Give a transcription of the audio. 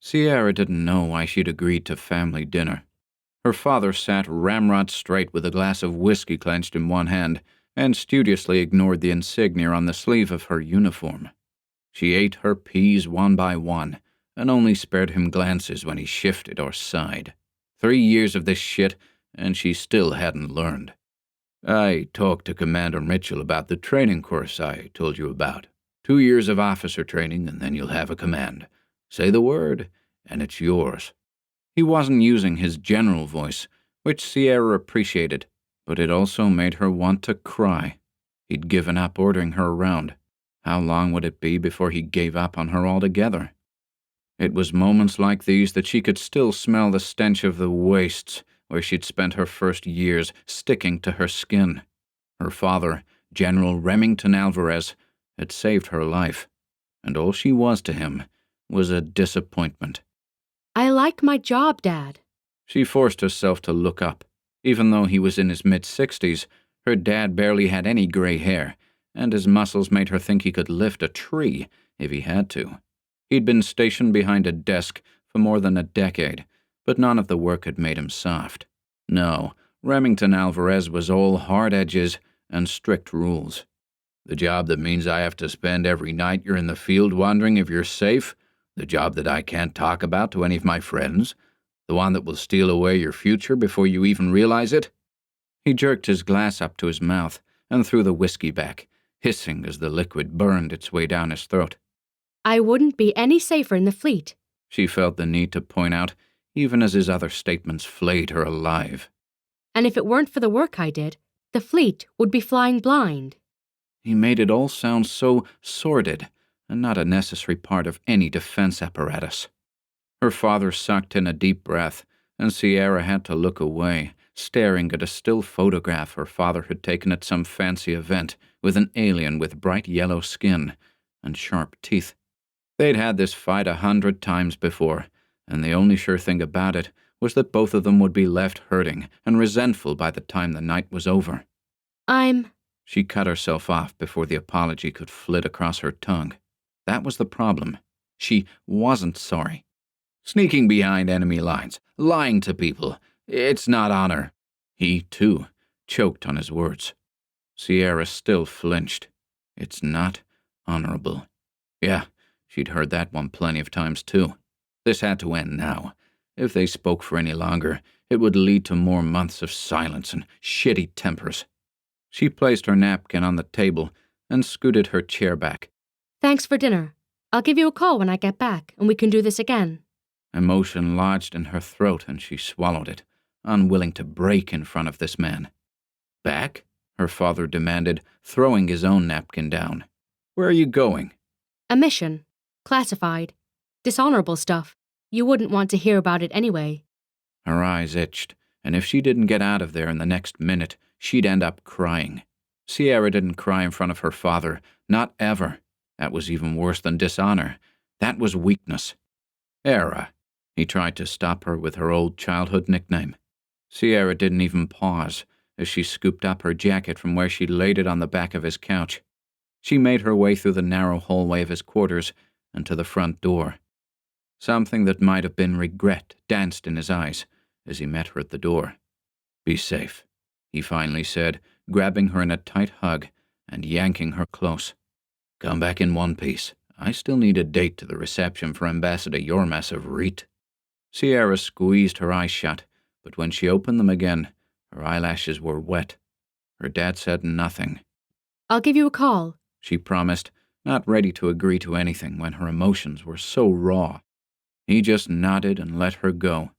Sierra didn't know why she'd agreed to family dinner. Her father sat ramrod straight with a glass of whiskey clenched in one hand and studiously ignored the insignia on the sleeve of her uniform. She ate her peas one by one and only spared him glances when he shifted or sighed. 3 years of this shit, and she still hadn't learned. I talked to Commander Mitchell about the training course I told you about. 2 years of officer training, and then you'll have a command. Say the word, and it's yours. He wasn't using his general voice, which Sierra appreciated, but it also made her want to cry. He'd given up ordering her around. How long would it be before he gave up on her altogether? It was moments like these that she could still smell the stench of the wastes where she'd spent her first years sticking to her skin. Her father, General Remington Alvarez, had saved her life, and all she was to him was a disappointment. I like my job, Dad. She forced herself to look up. Even though he was in his mid-60s, her dad barely had any gray hair, and his muscles made her think he could lift a tree if he had to. He'd been stationed behind a desk for more than a decade, but none of the work had made him soft. No, Remington Alvarez was all hard edges and strict rules. The job that means I have to spend every night you're in the field wondering if you're safe? The job that I can't talk about to any of my friends? The one that will steal away your future before you even realize it? He jerked his glass up to his mouth and threw the whiskey back, hissing as the liquid burned its way down his throat. I wouldn't be any safer in the fleet, she felt the need to point out, even as his other statements flayed her alive. And if it weren't for the work I did, the fleet would be flying blind. He made it all sound so sordid and not a necessary part of any defense apparatus. Her father sucked in a deep breath, and Sierra had to look away, staring at a still photograph her father had taken at some fancy event with an alien with bright yellow skin and sharp teeth. They'd had this fight 100 times before, and the only sure thing about it was that both of them would be left hurting and resentful by the time the night was over. She cut herself off before the apology could flit across her tongue. That was the problem. She wasn't sorry. Sneaking behind enemy lines, lying to people, it's not honor. He, too, choked on his words. Sierra still flinched. It's not honorable. Yeah, she'd heard that one plenty of times, too. This had to end now. If they spoke for any longer, it would lead to more months of silence and shitty tempers. She placed her napkin on the table and scooted her chair back. Thanks for dinner. I'll give you a call when I get back, and we can do this again. Emotion lodged in her throat, and she swallowed it, unwilling to break in front of this man. Back? Her father demanded, throwing his own napkin down. Where are you going? A mission. Classified. Dishonorable stuff. You wouldn't want to hear about it anyway. Her eyes itched, and if she didn't get out of there in the next minute, she'd end up crying. Sierra didn't cry in front of her father, not ever. That was even worse than dishonor. That was weakness. Era. He tried to stop her with her old childhood nickname. Sierra didn't even pause as she scooped up her jacket from where she'd laid it on the back of his couch. She made her way through the narrow hallway of his quarters and to the front door. Something that might have been regret danced in his eyes as he met her at the door. Be safe, he finally said, grabbing her in a tight hug and yanking her close. Come back in one piece. I still need a date to the reception for Ambassador Yormas of Reet. Sierra squeezed her eyes shut, but when she opened them again, her eyelashes were wet. Her dad said nothing. I'll give you a call, she promised, not ready to agree to anything when her emotions were so raw. He just nodded and let her go.